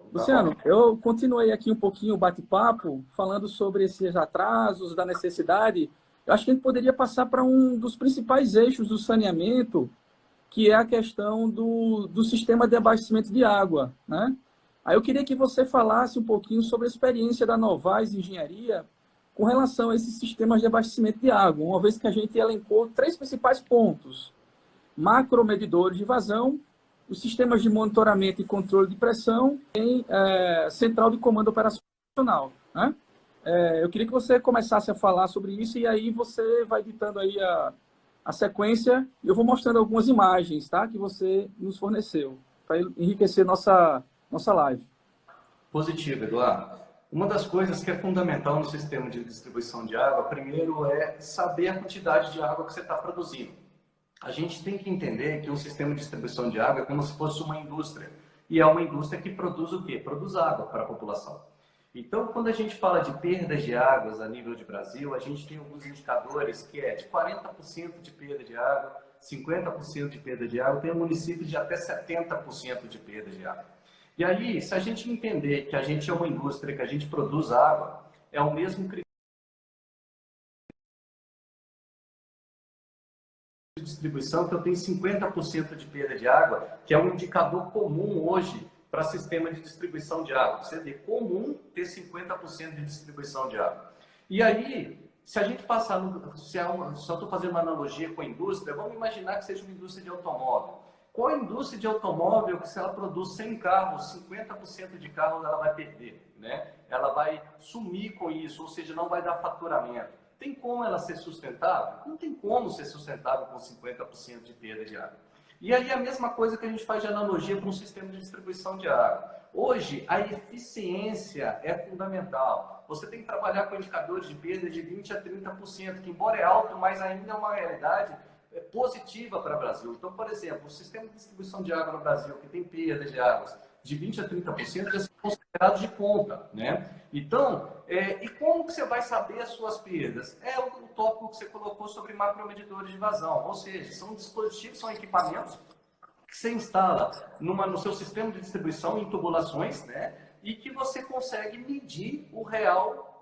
Tá bom. Luciano, eu continuei aqui um pouquinho o bate-papo, falando sobre esses atrasos, da necessidade. Eu acho que a gente poderia passar para um dos principais eixos do saneamento, que é a questão do sistema de abastecimento de água, né? Aí eu queria que você falasse um pouquinho sobre a experiência da Novais Engenharia com relação a esses sistemas de abastecimento de água, uma vez que a gente elencou três principais pontos: macromedidores de vazão, os sistemas de monitoramento e controle de pressão e central de comando operacional, né? Eu queria que você começasse a falar sobre isso e aí você vai ditando aí a sequência e eu vou mostrando algumas imagens, tá? Que você nos forneceu para enriquecer nossa live. Positivo, Eduardo. Uma das coisas que é fundamental no sistema de distribuição de água, primeiro, é saber a quantidade de água que você está produzindo. A gente tem que entender que um sistema de distribuição de água é como se fosse uma indústria. E é uma indústria que produz o quê? Produz água para a população. Então, quando a gente fala de perdas de águas a nível de Brasil, a gente tem alguns indicadores que é de 40% de perda de água, 50% de perda de água, tem municípios de até 70% de perda de água. E aí, se a gente entender que a gente é uma indústria, que a gente produz água, é o mesmo critério de distribuição que eu tenho 50% de perda de água, que é um indicador comum hoje para sistema de distribuição de água. Você vê, comum ter 50% de distribuição de água. E aí, se a gente passar, só estou fazendo uma analogia com a indústria, vamos imaginar que seja uma indústria de automóvel. Qual a indústria de automóvel que se ela produz 100 carros, 50% de carros ela vai perder, né? Ela vai sumir com isso, ou seja, não vai dar faturamento. Tem como ela ser sustentável? Não tem como ser sustentável com 50% de perda de água. E aí a mesma coisa que a gente faz de analogia com o sistema de distribuição de água. Hoje, a eficiência é fundamental. Você tem que trabalhar com indicadores de perda de 20% a 30%, que embora é alto, mas ainda é uma realidade positiva para o Brasil. Então, por exemplo, o sistema de distribuição de água no Brasil, que tem perda de águas de 20% a 30%, já são considerados de conta, né? Então, e como que você vai saber as suas perdas? É o tópico que você colocou sobre macromedidores de vazão, ou seja, são dispositivos, são equipamentos que você instala no seu sistema de distribuição em tubulações, né? E que você consegue medir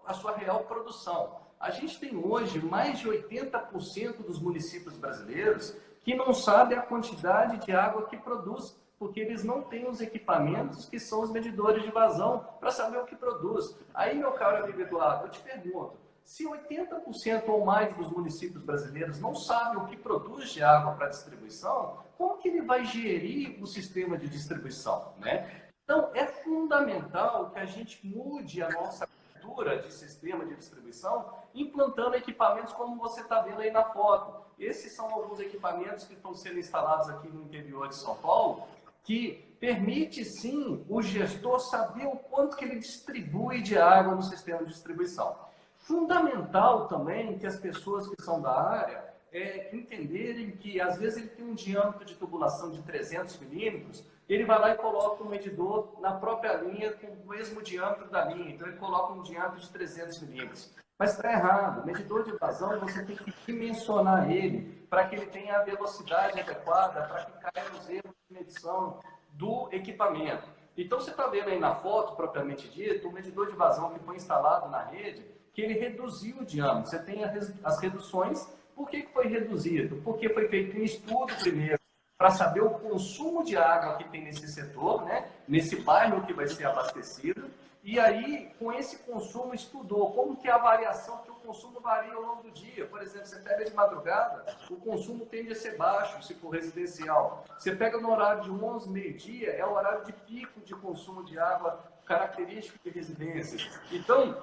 a sua real produção. A gente tem hoje mais de 80% dos municípios brasileiros que não sabem a quantidade de água que produz, porque eles não têm os equipamentos que são os medidores de vazão para saber o que produz. Aí, meu caro amigo Eduardo, eu te pergunto, se 80% ou mais dos municípios brasileiros não sabem o que produz de água para distribuição, como que ele vai gerir o sistema de distribuição, né? Então, é fundamental que a gente mude a nossa cultura de sistema de distribuição, implantando equipamentos como você está vendo aí na foto. Esses são alguns equipamentos que estão sendo instalados aqui no interior de São Paulo, que permite, sim, o gestor saber o quanto que ele distribui de água no sistema de distribuição. Fundamental também que as pessoas que são da área entenderem que, às vezes, ele tem um diâmetro de tubulação de 300 milímetros, ele vai lá e coloca um medidor na própria linha com o mesmo diâmetro da linha, então ele coloca um diâmetro de 300 milímetros. Mas está errado, o medidor de vazão você tem que dimensionar ele para que ele tenha a velocidade adequada, para que caia os erros de medição do equipamento. Então você está vendo aí na foto, propriamente dito, o medidor de vazão que foi instalado na rede, que ele reduziu o diâmetro. Você tem as reduções. Por que foi reduzido? Porque foi feito um estudo primeiro para saber o consumo de água que tem nesse setor, né? Nesse bairro que vai ser abastecido. E aí, com esse consumo, estudou como que é a variação, que o consumo varia ao longo do dia. Por exemplo, você pega de madrugada, o consumo tende a ser baixo, se for residencial. Você pega no horário de 11, meio-dia, é o horário de pico de consumo de água característico de residências. Então,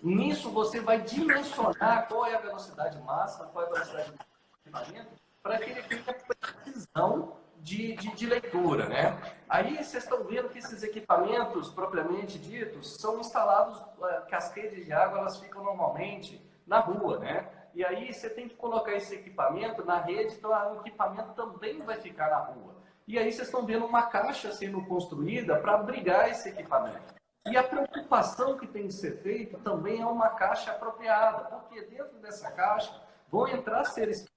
nisso você vai dimensionar qual é a velocidade máxima, qual é a velocidade de equipamento, para que ele tenha precisão de leitura, né? Aí vocês estão vendo que esses equipamentos, propriamente ditos, são instalados, que as redes de água elas ficam normalmente na rua, né? E aí você tem que colocar esse equipamento na rede, então o equipamento também vai ficar na rua. E aí vocês estão vendo uma caixa sendo construída para abrigar esse equipamento. E a preocupação que tem que ser feita também é uma caixa apropriada, porque dentro dessa caixa vão entrar seres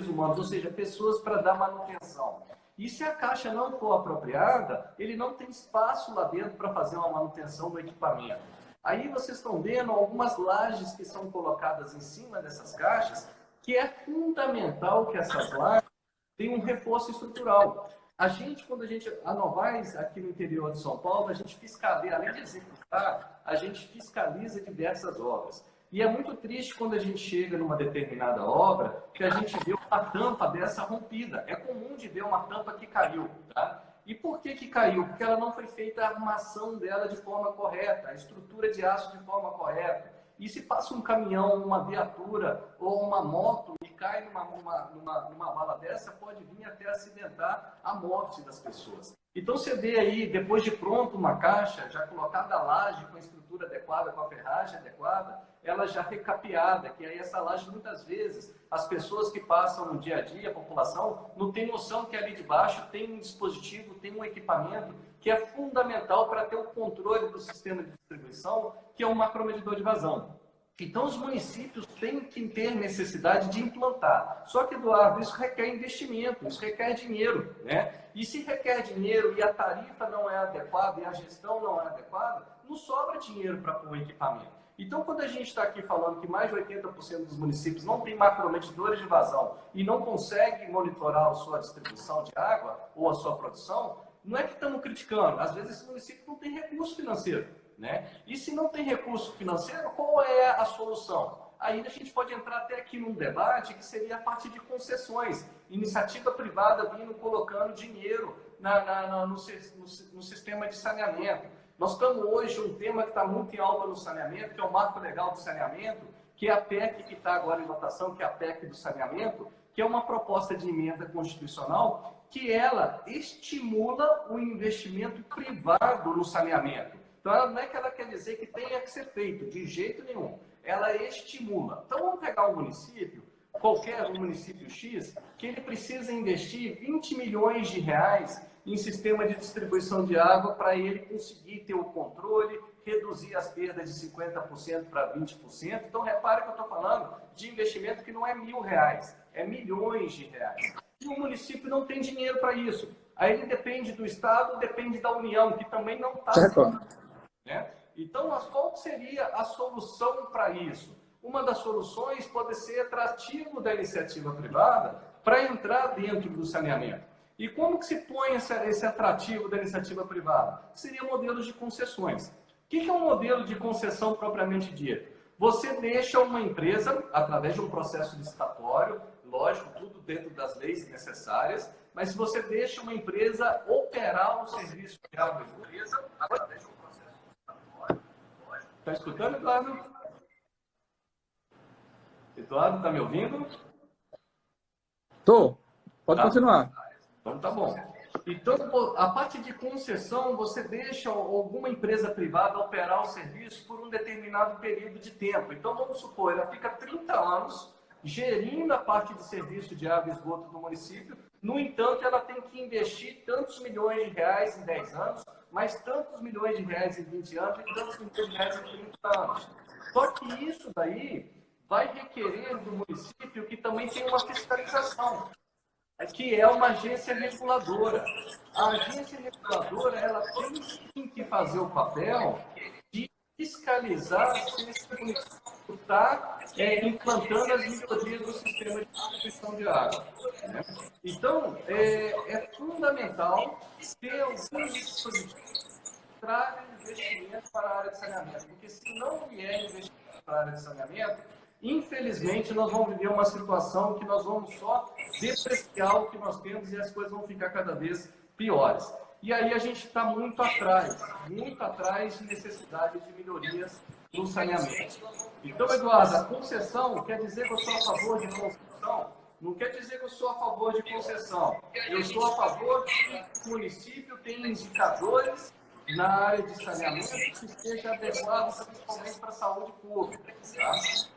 humanos, ou seja, pessoas para dar manutenção. E se a caixa não for apropriada, ele não tem espaço lá dentro para fazer uma manutenção do equipamento. Aí vocês estão vendo algumas lajes que são colocadas em cima dessas caixas, que é fundamental que essas lajes tenham um reforço estrutural. A Novaes, aqui no interior de São Paulo, a gente fiscaliza, além de executar, a gente fiscaliza diversas obras. E é muito triste quando a gente chega numa determinada obra que a gente vê uma tampa dessa rompida. É comum de ver uma tampa que caiu, tá? E por que caiu? Porque ela não foi feita a armação dela de forma correta, a estrutura de aço de forma correta. E se passa um caminhão, uma viatura ou uma moto e cai numa vala dessa, pode vir até acidentar a morte das pessoas. Então você vê aí, depois de pronto uma caixa, já colocada a laje com a estrutura adequada, com a ferragem adequada, ela já recapeada, que aí essa laje muitas vezes, as pessoas que passam no dia a dia, a população, não tem noção que ali de baixo tem um dispositivo, tem um equipamento que é fundamental para ter o controle do sistema de distribuição, que é um macromedidor de vazão. Então, os municípios têm que ter necessidade de implantar. Só que, Eduardo, isso requer investimento, isso requer dinheiro, né? E se requer dinheiro e a tarifa não é adequada e a gestão não é adequada, não sobra dinheiro para pôr o equipamento. Então, quando a gente está aqui falando que mais de 80% dos municípios não tem macromedidores de vazão e não consegue monitorar a sua distribuição de água ou a sua produção, não é que estamos criticando. Às vezes, esse município não tem recurso financeiro, né? E se não tem recurso financeiro, qual é a solução? Aí a gente pode entrar até aqui num debate que seria a partir de concessões. Iniciativa privada vindo colocando dinheiro no sistema de saneamento. Nós estamos hoje um tema que está muito em alta no saneamento, que é o Marco Legal do Saneamento, que é a PEC que está agora em votação, que é a PEC do saneamento, que é uma proposta de emenda constitucional que ela estimula o investimento privado no saneamento. Então, ela não é que ela quer dizer que tenha que ser feito, de jeito nenhum. Ela estimula. Então, vamos pegar um município, qualquer um município X, que ele precisa investir 20 milhões de reais em sistema de distribuição de água para ele conseguir ter o controle, reduzir as perdas de 50% para 20%. Então, repare que eu estou falando de investimento que não é R$1.000, é milhões de reais. E o município não tem dinheiro para isso. Aí ele depende do Estado, depende da União, que também não está... Né? Então, qual seria a solução para isso? Uma das soluções pode ser atrativo da iniciativa privada para entrar dentro do saneamento. E como que se põe esse atrativo da iniciativa privada? Seria modelos de concessões. O que é um modelo de concessão propriamente dito? Você deixa uma empresa, através de um processo licitatório, lógico, tudo dentro das leis necessárias, mas se você deixa uma empresa operar o serviço de água e empresa, através de um processo licitatório, lógico. Está escutando, Eduardo? Eduardo, está me ouvindo? Tô. Pode continuar. Então tá bom. Então, a parte de concessão, você deixa alguma empresa privada operar o serviço por um determinado período de tempo. Então, vamos supor, ela fica 30 anos gerindo a parte de serviço de água e esgoto do município. No entanto, ela tem que investir tantos milhões de reais em 10 anos, mais tantos milhões de reais em 20 anos e tantos milhões de reais em 30 anos. Só que isso daí vai requerer do município que também tem uma fiscalização, que é uma agência reguladora. A agência reguladora, ela tem sim que fazer o papel de fiscalizar se esse município está implantando as melhorias do sistema de distribuição de água, né? Então, é fundamental ter alguns dispositivos que tragam investimento para a área de saneamento, porque se não vier investimento para a área de saneamento, infelizmente, nós vamos viver uma situação que nós vamos só depreciar o que nós temos e as coisas vão ficar cada vez piores. E aí a gente está muito atrás de necessidade de melhorias no saneamento. Então, Eduardo, a concessão quer dizer que eu sou a favor de concessão? Não quer dizer que eu sou a favor de concessão. Eu sou a favor de que o município tenha indicadores na área de saneamento que esteja adequado principalmente para a saúde pública. Tá?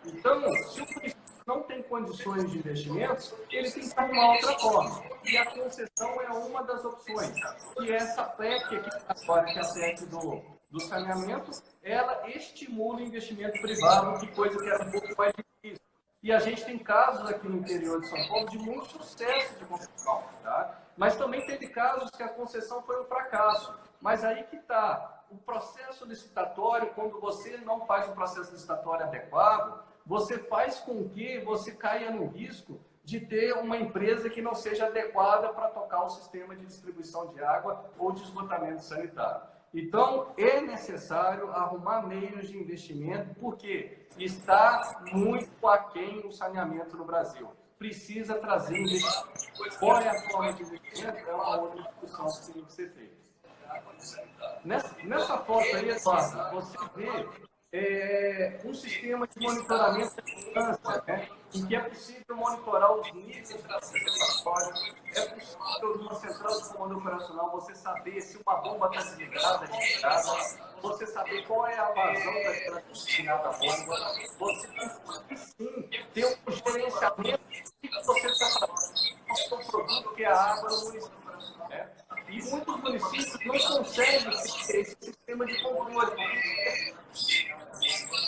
Então, se o município não tem condições de investimentos, ele tem que arrumar outra forma. E a concessão é uma das opções. E essa PEC aqui agora, que é a PEC do saneamento, ela estimula o investimento privado, que coisa que era um pouco mais difícil. E a gente tem casos aqui no interior de São Paulo de muito sucesso de concessão. Tá? Mas também teve casos que a concessão foi um fracasso. Mas aí que está, o processo licitatório, quando você não faz um processo licitatório adequado, você faz com que você caia no risco de ter uma empresa que não seja adequada para tocar o sistema de distribuição de água ou de esgotamento sanitário. Então, é necessário arrumar meios de investimento, porque está muito aquém o saneamento no Brasil. Precisa trazer investimento. Qual é a forma de investimento? É uma outra discussão que tem que ser feita. Nessa foto aí, Eduardo, você vê um sistema de monitoramento à distância, né? Em que é possível monitorar os níveis da reservatório, é possível, numa central de comando operacional, você saber se uma bomba está desligada, desligada, você saber qual é a vazão da estrada destinada à bomba, você consegue, sim, ter um gerenciamento do que você está fazendo com o produto que é a água no município. Né? E muitos municípios não conseguem ter esse sistema de controle,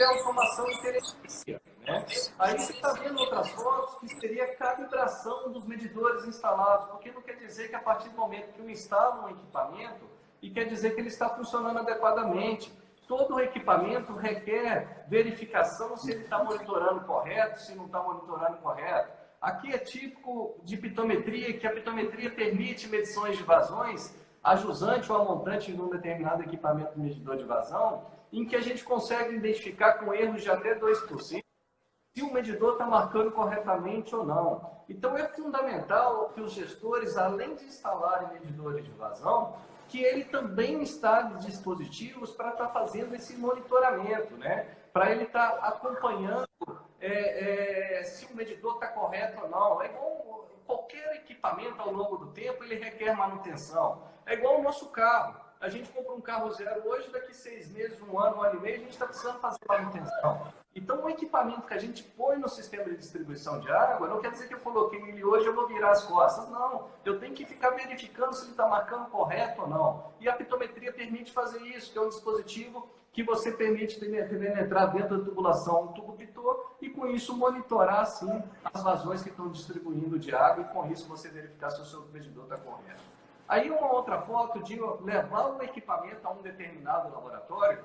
é automação e telemetria. Né? Aí você está vendo outras fotos que seria a calibração dos medidores instalados, porque não quer dizer que a partir do momento que eu instalo um equipamento, e quer dizer que ele está funcionando adequadamente. Todo equipamento requer verificação se ele está monitorando correto, se não está monitorando correto. Aqui é típico de pitometria, que a pitometria permite medições de vazões a jusante ou a montante de um determinado equipamento medidor de vazão, em que a gente consegue identificar com erros de até 2% se o medidor está marcando corretamente ou não. Então é fundamental que os gestores, além de instalarem medidores de vazão, que ele também instale dispositivos para estar fazendo esse monitoramento, né? Para ele estar acompanhando se o medidor está correto ou não. É igual qualquer equipamento ao longo do tempo, ele requer manutenção. É igual o nosso carro. A gente compra um carro zero hoje, daqui 6 meses, um ano e meio, a gente está precisando fazer manutenção. Então, o equipamento que a gente põe no sistema de distribuição de água, não quer dizer que eu coloquei ele hoje e eu vou virar as costas. Não, eu tenho que ficar verificando se ele está marcando correto ou não. E a pitometria permite fazer isso, que é um dispositivo que você permite penetrar dentro da tubulação, um tubo pitô, e com isso monitorar, assim, as vazões que estão distribuindo de água, e com isso você verificar se o seu medidor está correto. Aí uma outra foto de levar o equipamento a um determinado laboratório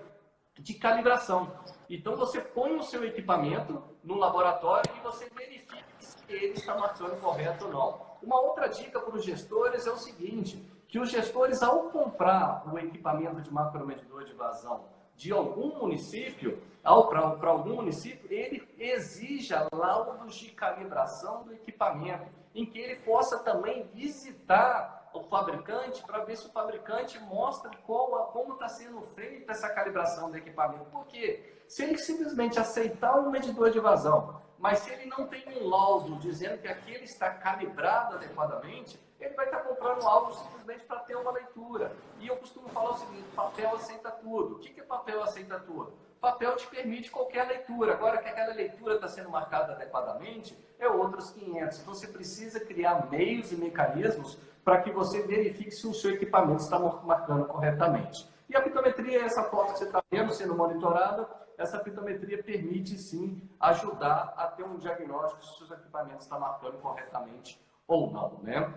de calibração. Então você põe o seu equipamento no laboratório e você verifica se ele está marcando correto ou não. Uma outra dica para os gestores é o seguinte, que os gestores, ao comprar o equipamento de macromedidor de vazão de algum município, para algum município, ele exija laudos de calibração do equipamento, em que ele possa também visitar o fabricante para ver se o fabricante mostra como está sendo feita essa calibração do equipamento. Por quê? Se ele simplesmente aceitar um medidor de vazão, mas se ele não tem um laudo dizendo que aquele está calibrado adequadamente, ele vai estar comprando algo simplesmente para ter uma leitura. E eu costumo falar o seguinte, papel aceita tudo. O que é papel aceita tudo? Papel te permite qualquer leitura. Agora que aquela leitura está sendo marcada adequadamente, é outros 500. Então você precisa criar meios e mecanismos para que você verifique se o seu equipamento está marcando corretamente. E a pitometria, essa foto que você está vendo sendo monitorada, essa pitometria permite sim ajudar a ter um diagnóstico se o seu equipamento está marcando corretamente ou não, né?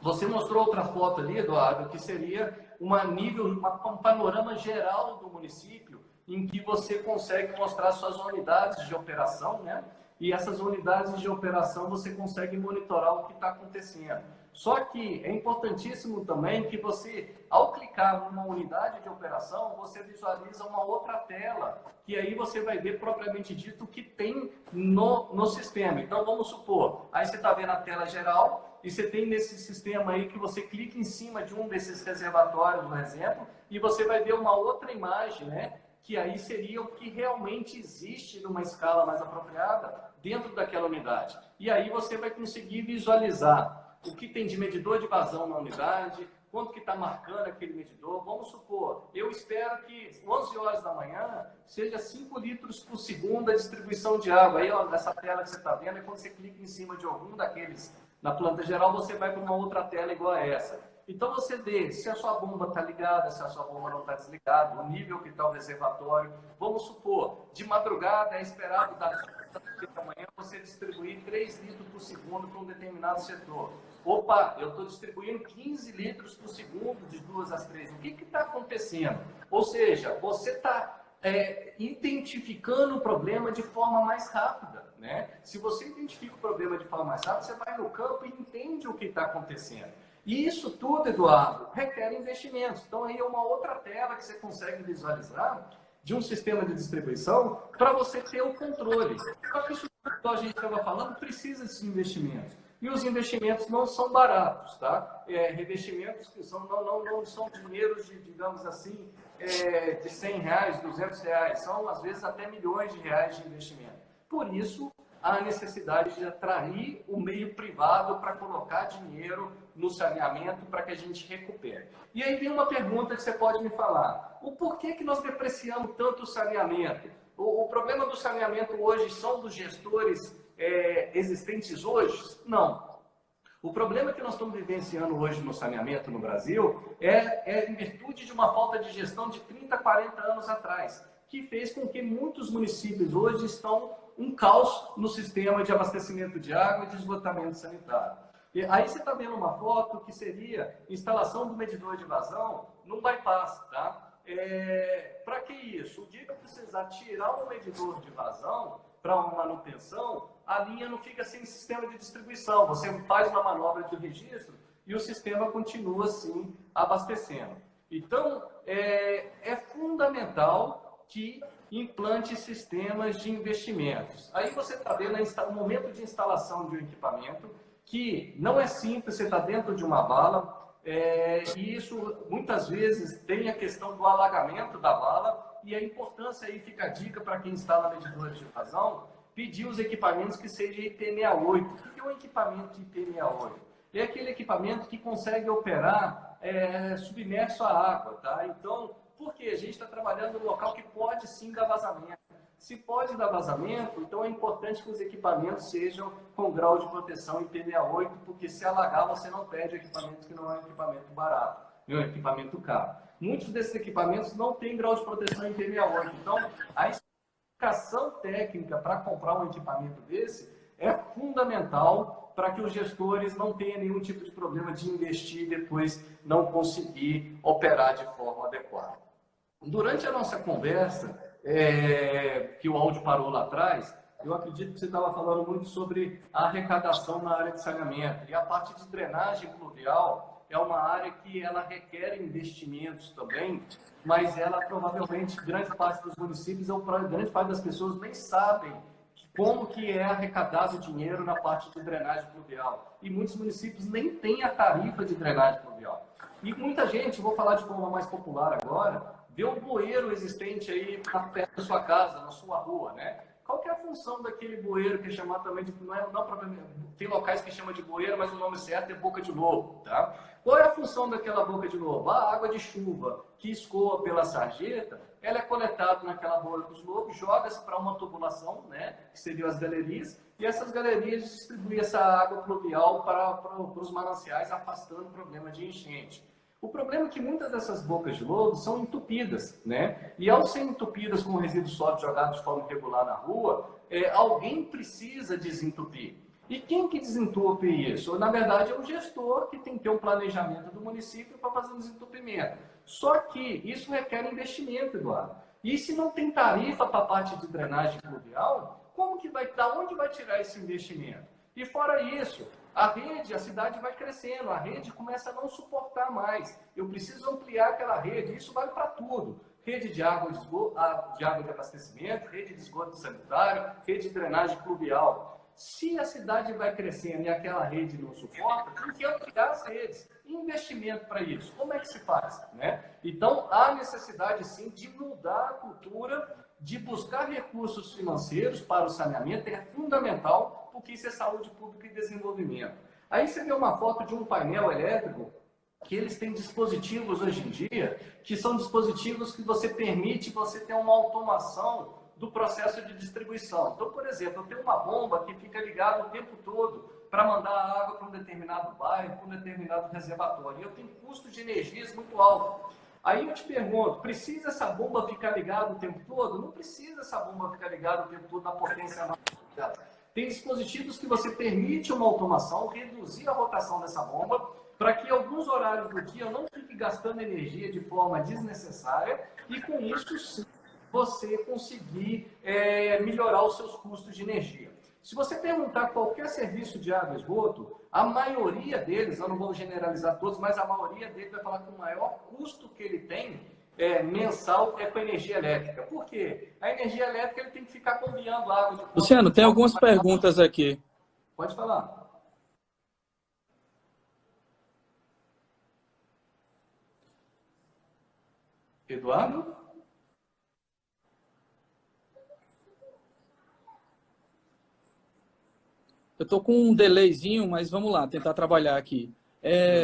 Você mostrou outra foto ali, Eduardo, que seria um panorama geral do município, em que você consegue mostrar suas unidades de operação, né? E essas unidades de operação você consegue monitorar o que está acontecendo. Só que é importantíssimo também que você, ao clicar numa unidade de operação, você visualiza uma outra tela, que aí você vai ver propriamente dito o que tem no sistema. Então vamos supor, aí você está vendo a tela geral, e você tem nesse sistema aí que você clica em cima de um desses reservatórios, por exemplo, e você vai ver uma outra imagem, né? Que aí seria o que realmente existe numa escala mais apropriada dentro daquela unidade. E aí você vai conseguir visualizar o que tem de medidor de vazão na unidade, quanto que está marcando aquele medidor. Vamos supor, eu espero que 11 horas da manhã seja 5 litros por segundo a distribuição de água. Aí, ó, nessa tela que você está vendo, é quando você clica em cima de algum daqueles na planta geral, você vai para uma outra tela igual a essa. Então você vê se a sua bomba está ligada, se a sua bomba não está desligada, o nível que está o reservatório. Vamos supor, de madrugada é esperado das 7 da manhã você você distribuir 3 litros por segundo para um determinado setor. Opa, eu estou distribuindo 15 litros por segundo de 2 às 3. O que está acontecendo? Ou seja, você está identificando o problema de forma mais rápida, né? Se você identifica o problema de forma mais rápida, você vai no campo e entende o que está acontecendo. E isso tudo, Eduardo, requer investimentos. Então, aí é uma outra tela que você consegue visualizar de um sistema de distribuição para você ter o controle. Só que isso que a gente estava falando precisa de investimentos. E os investimentos não são baratos, tá? Revestimentos que não são dinheiros de, digamos assim, de 100 reais, 200 reais. São, às vezes, até milhões de reais de investimento. Por isso, há necessidade de atrair o meio privado para colocar dinheiro no saneamento para que a gente recupere. E aí vem uma pergunta que você pode me falar. O porquê que nós depreciamos tanto o saneamento? O problema do saneamento hoje são dos gestores existentes hoje? Não. O problema que nós estamos vivenciando hoje no saneamento no Brasil é em virtude de uma falta de gestão de 30, 40 anos atrás, que fez com que muitos municípios hoje estão um caos no sistema de abastecimento de água e de esgotamento sanitário. E aí você está vendo uma foto que seria instalação do medidor de vazão num bypass, tá? Para que isso? O dia que eu precisar tirar o medidor de vazão para uma manutenção, a linha não fica sem sistema de distribuição. Você faz uma manobra de registro e o sistema continua assim abastecendo. Então, é fundamental que implante sistemas de investimentos. Aí você está vendo o momento de instalação de um equipamento que não é simples, você está dentro de uma vala, e isso muitas vezes tem a questão do alagamento da vala, e a importância aí fica a dica para quem instala medidores de vazão, pedir os equipamentos que sejam IP68. O que é um equipamento IP68? É aquele equipamento que consegue operar submerso à água, tá? Então, porque a gente está trabalhando no local que pode sim dar vazamento. Se pode dar vazamento, então é importante que os equipamentos sejam com grau de proteção IP68, porque se alagar você não perde o equipamento que não é um equipamento barato, é um equipamento caro. Muitos desses equipamentos não têm grau de proteção IP68, então a especificação técnica para comprar um equipamento desse é fundamental para que os gestores não tenham nenhum tipo de problema de investir e depois não conseguir operar de forma adequada. Durante a nossa conversa, que o áudio parou lá atrás, eu acredito que você estava falando muito sobre a arrecadação na área de saneamento. E a parte de drenagem pluvial é uma área que ela requer investimentos também, mas ela provavelmente, grande parte dos municípios, ou grande parte das pessoas nem sabem como que é arrecadado o dinheiro na parte de drenagem pluvial. E muitos municípios nem têm a tarifa de drenagem pluvial. E muita gente, vou falar de forma mais popular agora, vê um bueiro existente aí perto da sua casa, na sua rua, né? Qual que é a função daquele bueiro que é chamado também de... tem locais que chamam de bueiro, mas o nome certo é boca de lobo, tá? Qual é a função daquela boca de lobo? A água de chuva que escoa pela sarjeta, ela é coletada naquela boca de lobo, joga-se para uma tubulação, né? Que seriam as galerias, e essas galerias distribuem essa água pluvial para os mananciais, afastando o problema de enchente. O problema é que muitas dessas bocas de lobo são entupidas, né? E ao serem entupidas com resíduos sólidos jogados de forma irregular na rua, alguém precisa desentupir. E quem que desentupe isso? Na verdade, é o gestor que tem que ter um planejamento do município para fazer o desentupimento. Só que isso requer investimento, Eduardo. E se não tem tarifa para a parte de drenagem pluvial, da onde vai tirar esse investimento? E fora isso, a cidade vai crescendo, a rede começa a não suportar mais. Eu preciso ampliar aquela rede, isso vale para tudo. Rede de água de abastecimento, rede de esgoto sanitário, rede de drenagem pluvial. Se a cidade vai crescendo e aquela rede não suporta, tem que ampliar as redes. Investimento para isso. Como é que se faz? Né? Então, há necessidade, sim, de mudar a cultura, de buscar recursos financeiros para o saneamento. É fundamental, porque isso é saúde pública e desenvolvimento. Aí você vê uma foto de um painel elétrico, que eles têm dispositivos hoje em dia, que são dispositivos que permite você ter uma automação do processo de distribuição. Então, por exemplo, eu tenho uma bomba que fica ligada o tempo todo para mandar água para um determinado bairro, para um determinado reservatório. E eu tenho custo de energias muito alto. Aí eu te pergunto, precisa essa bomba ficar ligada o tempo todo? Não precisa essa bomba ficar ligada o tempo todo na potência máxima. Tem dispositivos que você permite uma automação, reduzir a rotação dessa bomba, para que alguns horários do dia não fique gastando energia de forma desnecessária e, com isso, sim, você conseguir melhorar os seus custos de energia. Se você perguntar qualquer serviço de água e esgoto, a maioria deles, eu não vou generalizar todos, mas a maioria deles vai falar que o maior custo que ele tem mensal é com a energia elétrica. Por quê? A energia elétrica ele tem que ficar bombeando água de Luciano, tem algumas perguntas aqui. Pode falar. Eduardo? Eu estou com um delayzinho, mas vamos lá, tentar trabalhar aqui.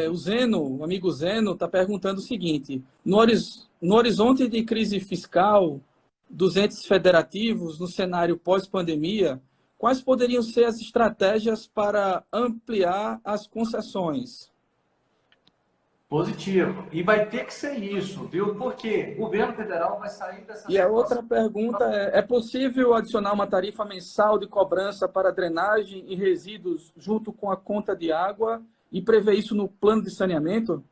O Zeno, o amigo Zeno, está perguntando o seguinte: no horizonte de crise fiscal dos entes federativos, no cenário pós-pandemia, quais poderiam ser as estratégias para ampliar as concessões? Positivo. E vai ter que ser isso, viu? Porque o governo federal vai sair dessa situação. E a outra pergunta é possível adicionar uma tarifa mensal de cobrança para drenagem e resíduos junto com a conta de água e prever isso no plano de saneamento?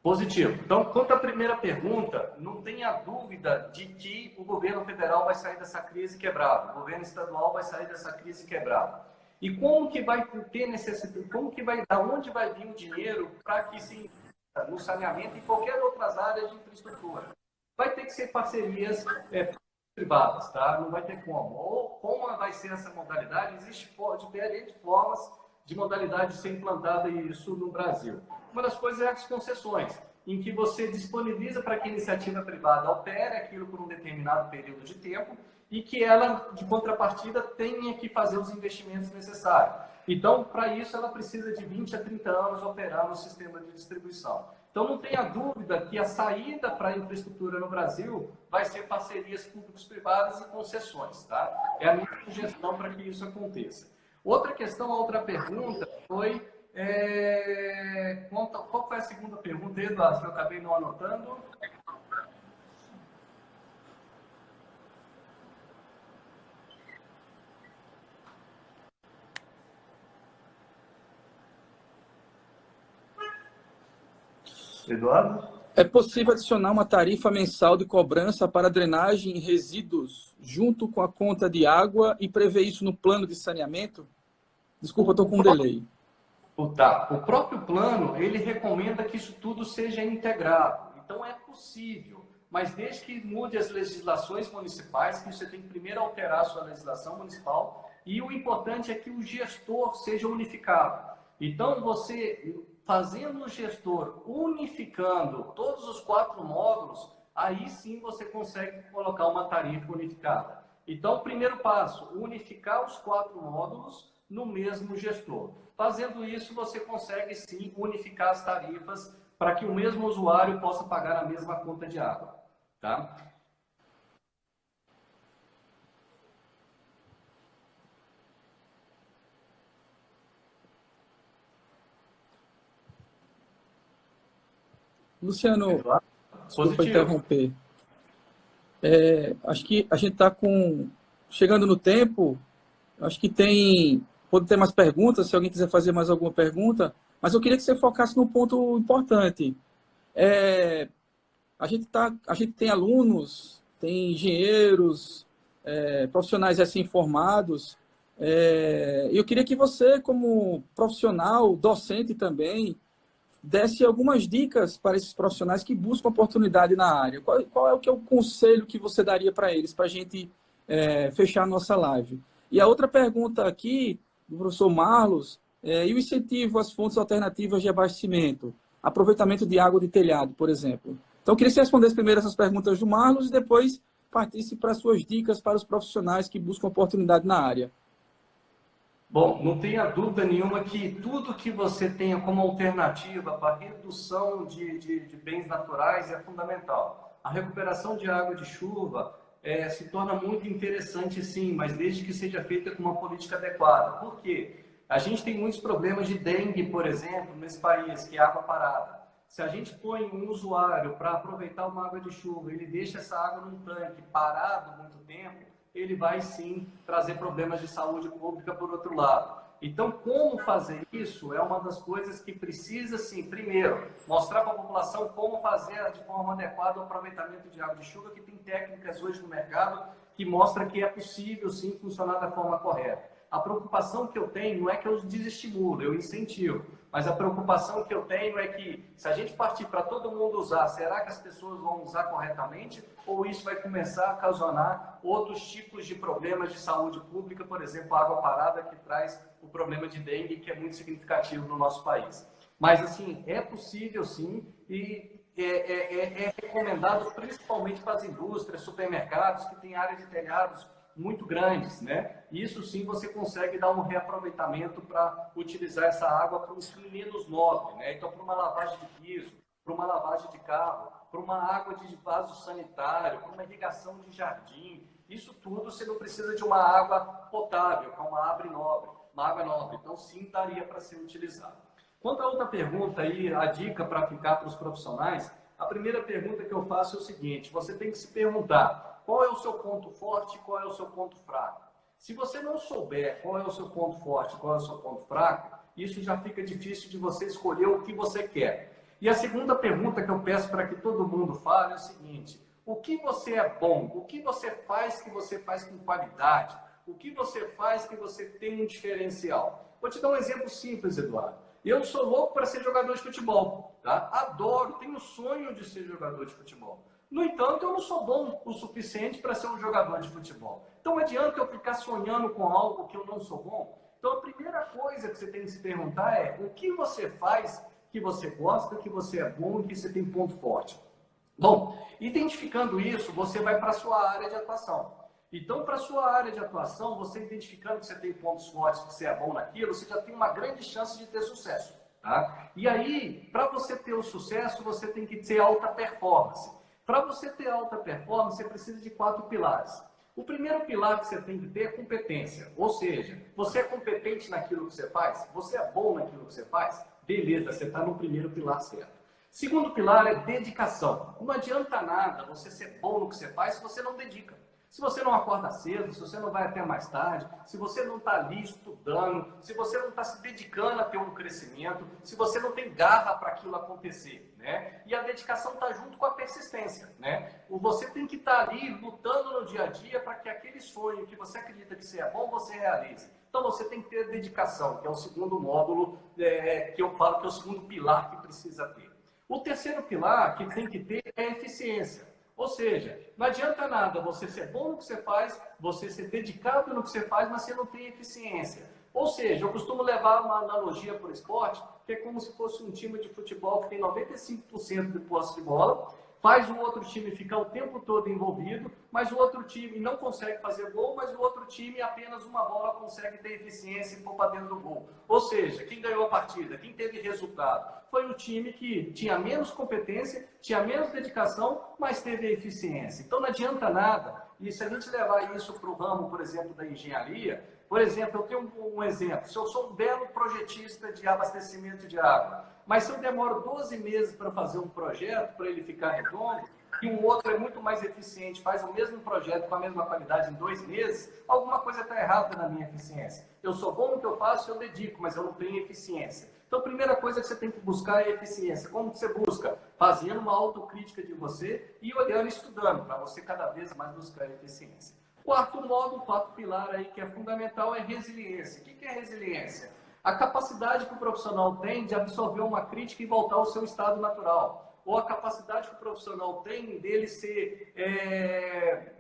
Positivo. Então, quanto à primeira pergunta, não tenha dúvida de que o governo federal vai sair dessa crise quebrado, o governo estadual vai sair dessa crise quebrado. E como que vai ter necessidade, como que vai, da onde vai vir o dinheiro para que se invista no saneamento e qualquer outras áreas de infraestrutura? Vai ter que ser parcerias privadas, tá? Não vai ter como. Ou como vai ser essa modalidade? Existe diferentes formas de modalidade ser implantada isso no Brasil. Uma das coisas é as concessões, em que você disponibiliza para que a iniciativa privada opere aquilo por um determinado período de tempo e que ela, de contrapartida, tenha que fazer os investimentos necessários. Então, para isso, ela precisa de 20 a 30 anos operar no sistema de distribuição. Então, não tenha dúvida que a saída para a infraestrutura no Brasil vai ser parcerias públicos-privadas e concessões, tá? É a minha sugestão para que isso aconteça. Outra questão, a outra pergunta foi... qual foi a segunda pergunta, Eduardo, que eu acabei não anotando? Eduardo? É possível adicionar uma tarifa mensal de cobrança para drenagem e resíduos junto com a conta de água e prever isso no plano de saneamento? Desculpa, eu estou com um delay. Tá. O próprio plano, ele recomenda que isso tudo seja integrado. Então, é possível, mas desde que mude as legislações municipais, que você tem que primeiro alterar a sua legislação municipal, e o importante é que o gestor seja unificado. Então, você fazendo o gestor unificando todos os 4 módulos, aí sim você consegue colocar uma tarifa unificada. Então, primeiro passo, unificar os 4 módulos no mesmo gestor. Fazendo isso, você consegue sim unificar as tarifas para que o mesmo usuário possa pagar a mesma conta de água. Tá? Luciano, desculpa interromper. Acho que a gente está chegando no tempo. Acho que pode ter mais perguntas, se alguém quiser fazer mais alguma pergunta, mas eu queria que você focasse num ponto importante. A gente tem alunos, tem engenheiros, profissionais assim formados, e eu queria que você, como profissional, docente também, desse algumas dicas para esses profissionais que buscam oportunidade na área. Qual é o conselho que você daria para eles, para a gente fechar a nossa live? E a outra pergunta aqui, do professor Marlos, e o incentivo às fontes alternativas de abastecimento? Aproveitamento de água de telhado, por exemplo. Então, eu queria que você respondesse primeiro essas perguntas do Marlos e depois partisse para as suas dicas para os profissionais que buscam oportunidade na área. Bom, não tenha dúvida nenhuma que tudo que você tenha como alternativa para redução de bens naturais é fundamental. A recuperação de água de chuva se torna muito interessante, sim, mas desde que seja feita com uma política adequada. Por quê? A gente tem muitos problemas de dengue, por exemplo, nesse país, que é água parada. Se a gente põe um usuário para aproveitar uma água de chuva, ele deixa essa água num tanque parado muito tempo, ele vai sim trazer problemas de saúde pública por outro lado. Então, como fazer isso é uma das coisas que precisa, sim, primeiro, mostrar para a população como fazer de forma adequada o aproveitamento de água de chuva, que tem técnicas hoje no mercado que mostram que é possível, sim, funcionar da forma correta. A preocupação que eu tenho não é que eu desestimulo, eu incentivo, mas a preocupação que eu tenho é que, se a gente partir para todo mundo usar, será que as pessoas vão usar corretamente? Ou isso vai começar a ocasionar outros tipos de problemas de saúde pública, por exemplo, a água parada, que traz o problema de dengue, que é muito significativo no nosso país. Mas, assim, é possível, sim, e é recomendado principalmente para as indústrias, supermercados, que têm área de telhados muito grandes, né? Isso sim você consegue dar um reaproveitamento para utilizar essa água para um fim menos nobre, né? Então, para uma lavagem de piso, para uma lavagem de carro, para uma água de vaso sanitário, para uma irrigação de jardim, isso tudo você não precisa de uma água potável, que é uma água nobre. Então, sim, daria para ser utilizado. Quanto à outra pergunta aí, a dica para ficar para os profissionais, a primeira pergunta que eu faço é o seguinte: você tem que se perguntar qual é o seu ponto forte e qual é o seu ponto fraco. Se você não souber qual é o seu ponto forte e qual é o seu ponto fraco, isso já fica difícil de você escolher o que você quer. E a segunda pergunta que eu peço para que todo mundo fale é o seguinte: o que você é bom? O que você faz com qualidade? O que você faz que você tem um diferencial? Vou te dar um exemplo simples, Eduardo. Eu sou louco para ser jogador de futebol, tá? Adoro, tenho o sonho de ser jogador de futebol. No entanto, eu não sou bom o suficiente para ser um jogador de futebol. Então, adianta eu ficar sonhando com algo que eu não sou bom? Então, a primeira coisa que você tem que se perguntar é: o que você faz que você gosta, que você é bom e que você tem ponto forte? Bom, identificando isso, você vai para a sua área de atuação. Então, para a sua área de atuação, você identificando que você tem pontos fortes, que você é bom naquilo, você já tem uma grande chance de ter sucesso. Tá? E aí, para você ter o sucesso, você tem que ter alta performance. Para você ter alta performance, você precisa de 4 pilares. O primeiro pilar que você tem que ter é competência. Ou seja, você é competente naquilo que você faz? Você é bom naquilo que você faz? Beleza, você está no primeiro pilar certo. Segundo pilar é dedicação. Não adianta nada você ser bom no que você faz se você não dedica. Se você não acorda cedo, se você não vai até mais tarde, se você não está ali estudando, se você não está se dedicando a ter um crescimento, se você não tem garra para aquilo acontecer, né? E a dedicação está junto com a persistência, né? Você tem que estar ali lutando no dia a dia para que aquele sonho que você acredita que é bom, você realize. Então você tem que ter dedicação, que é o segundo módulo que eu falo que é o segundo pilar que precisa ter. O terceiro pilar que tem que ter é a eficiência. Ou seja, não adianta nada você ser bom no que você faz, você ser dedicado no que você faz, mas você não tem eficiência. Ou seja, eu costumo levar uma analogia para o esporte, que é como se fosse um time de futebol que tem 95% de posse de bola, faz o outro time ficar o tempo todo envolvido, mas o outro time não consegue fazer gol, mas o outro time apenas uma bola consegue ter eficiência e pôr para dentro do gol. Ou seja, quem ganhou a partida, quem teve resultado, foi o time que tinha menos competência, tinha menos dedicação, mas teve eficiência. Então não adianta nada. E se a gente levar isso para o ramo, por exemplo, da engenharia, por exemplo, eu tenho um exemplo. Se eu sou um belo projetista de abastecimento de água, mas se eu demoro 12 meses para fazer um projeto, para ele ficar redondo, e o outro é muito mais eficiente, faz o mesmo projeto com a mesma qualidade em 2 meses, alguma coisa está errada na minha eficiência. Eu sou bom no que eu faço, eu dedico, mas eu não tenho eficiência. Então, a primeira coisa que você tem que buscar é a eficiência. Como que você busca? Fazendo uma autocrítica de você e olhando e estudando, para você cada vez mais buscar a eficiência. Quarto módulo, quarto pilar aí que é fundamental é resiliência. O que é resiliência? A capacidade que o profissional tem de absorver uma crítica e voltar ao seu estado natural. Ou a capacidade que o profissional tem dele ser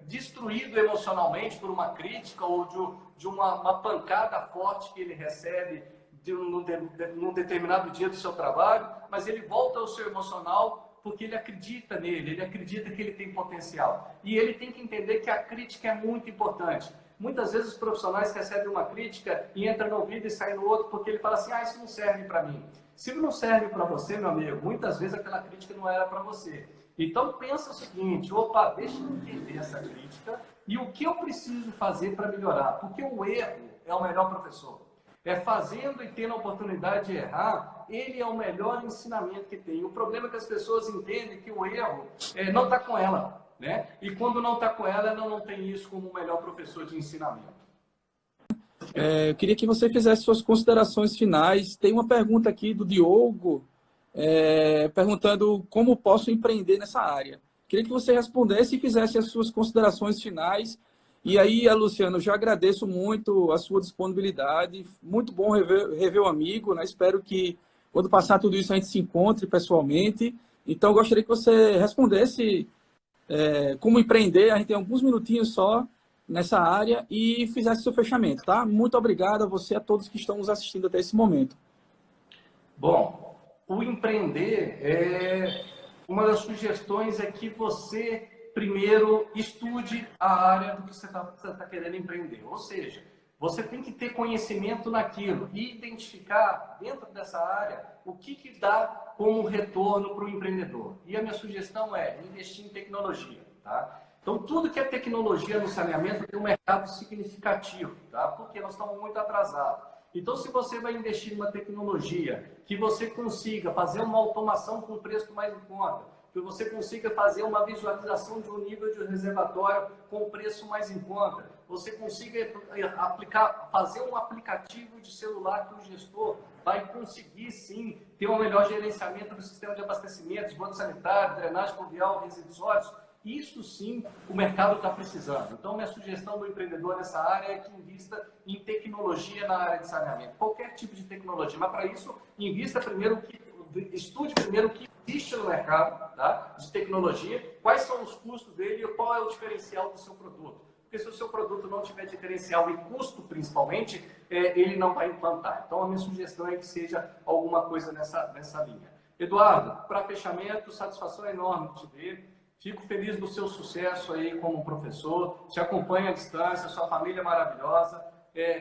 destruído emocionalmente por uma crítica ou de uma pancada forte que ele recebe num determinado dia do seu trabalho, mas ele volta ao seu emocional porque ele acredita nele, ele acredita que ele tem potencial. E ele tem que entender que a crítica é muito importante. Muitas vezes os profissionais recebem uma crítica e entram no ouvido e saem no outro porque ele fala assim: isso não serve para mim. Se não serve para você, meu amigo, muitas vezes aquela crítica não era para você. Então pensa o seguinte: opa, deixa eu entender essa crítica e o que eu preciso fazer para melhorar. Porque o erro é o melhor professor. É fazendo e tendo a oportunidade de errar, ele é o melhor ensinamento que tem. O problema é que as pessoas entendem que o erro não está com ela. né? E quando não está com ela, ela não tem isso como o melhor professor de ensinamento. Eu queria que você fizesse suas considerações finais. Tem uma pergunta aqui do Diogo, perguntando como posso empreender nessa área. Queria que você respondesse e fizesse as suas considerações finais. E aí, Luciano, eu já agradeço muito a sua disponibilidade. Muito bom rever o amigo, né? Espero que, quando passar tudo isso, a gente se encontre pessoalmente. Então, eu gostaria que você respondesse como empreender. A gente tem alguns minutinhos só nessa área e fizesse seu fechamento, tá? Muito obrigado a você e a todos que estão nos assistindo até esse momento. Bom, o empreender, uma das sugestões é que você primeiro estude a área do que você está querendo empreender. Ou seja, você tem que ter conhecimento naquilo e identificar dentro dessa área o que dá como retorno para o empreendedor. E a minha sugestão é investir em tecnologia, tá? Então, tudo que é tecnologia no saneamento tem um mercado significativo, tá? Porque nós estamos muito atrasados. Então, se você vai investir em uma tecnologia que você consiga fazer uma automação com preço mais em conta, que você consiga fazer uma visualização de um nível de reservatório com preço mais em conta, você consiga fazer um aplicativo de celular que o gestor vai conseguir, sim, ter um melhor gerenciamento do sistema de abastecimento, esgoto sanitário, drenagem pluvial, resíduos sólidos. Isso sim o mercado está precisando. Então, minha sugestão do empreendedor nessa área é que invista em tecnologia na área de saneamento. Qualquer tipo de tecnologia. Mas para isso, estude primeiro o que existe no mercado, tá, de tecnologia, quais são os custos dele e qual é o diferencial do seu produto. Porque se o seu produto não tiver diferencial e custo, principalmente, ele não vai implantar. Então, a minha sugestão é que seja alguma coisa nessa linha. Eduardo, para fechamento, satisfação enorme de te ver. Fico feliz do seu sucesso aí como professor, te acompanho à distância, sua família é maravilhosa.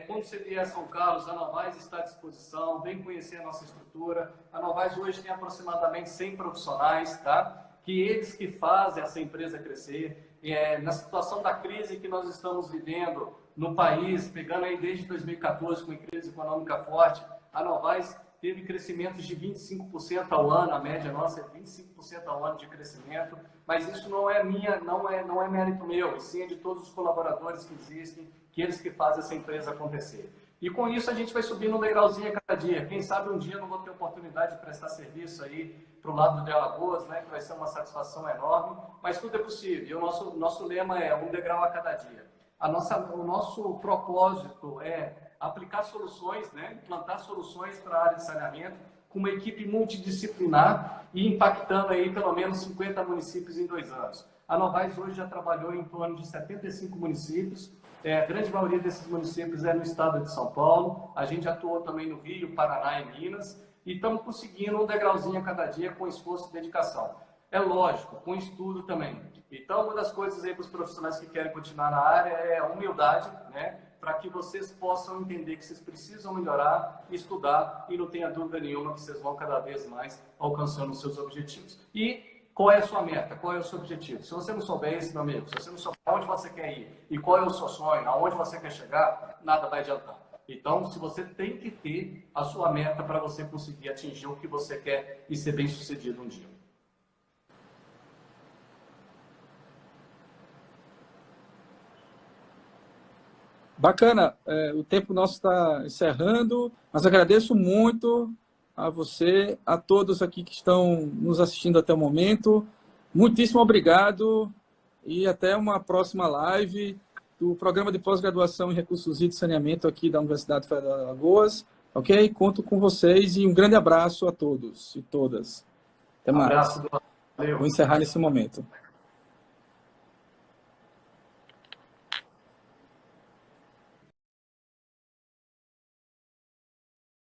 Quando você vier a São Carlos, a Novais está à disposição, vem conhecer a nossa estrutura. A Novais hoje tem aproximadamente 100 profissionais, tá? Que eles que fazem essa empresa crescer. Na situação da crise que nós estamos vivendo no país, pegando aí desde 2014 com a crise econômica forte, a Novais teve crescimentos de 25% ao ano, a média nossa é 25% ao ano de crescimento, mas isso não é mérito meu, e sim é de todos os colaboradores que existem, que eles que fazem essa empresa acontecer. E com isso a gente vai subindo um degrauzinho a cada dia. Quem sabe um dia eu não vou ter oportunidade de prestar serviço aí para o lado de Alagoas, né, que vai ser uma satisfação enorme, mas tudo é possível. E o nosso lema é um degrau a cada dia. O nosso propósito é aplicar soluções, né, implantar soluções para a área de saneamento com uma equipe multidisciplinar e impactando aí pelo menos 50 municípios em 2 anos. A Novais hoje já trabalhou em torno de 75 municípios, a grande maioria desses municípios é no estado de São Paulo, a gente atuou também no Rio, Paraná e Minas, e estamos conseguindo um degrauzinho a cada dia com esforço e dedicação. É lógico, com estudo também. Então, uma das coisas aí para os profissionais que querem continuar na área é a humildade, né? Para que vocês possam entender que vocês precisam melhorar, estudar e não tenha dúvida nenhuma que vocês vão cada vez mais alcançando os seus objetivos. E qual é a sua meta? Qual é o seu objetivo? Se você não souber isso, meu amigo, se você não souber aonde você quer ir e qual é o seu sonho, aonde você quer chegar, nada vai adiantar. Então, se você tem que ter a sua meta para você conseguir atingir o que você quer e ser bem sucedido um dia. Bacana, o tempo nosso está encerrando, mas agradeço muito a você, a todos aqui que estão nos assistindo até o momento. Muitíssimo obrigado e até uma próxima live do Programa de Pós-Graduação em Recursos Hídricos e Saneamento aqui da Universidade Federal de Alagoas. Ok? Conto com vocês e um grande abraço a todos e todas. Até mais. Abraço. Valeu. Vou encerrar nesse momento.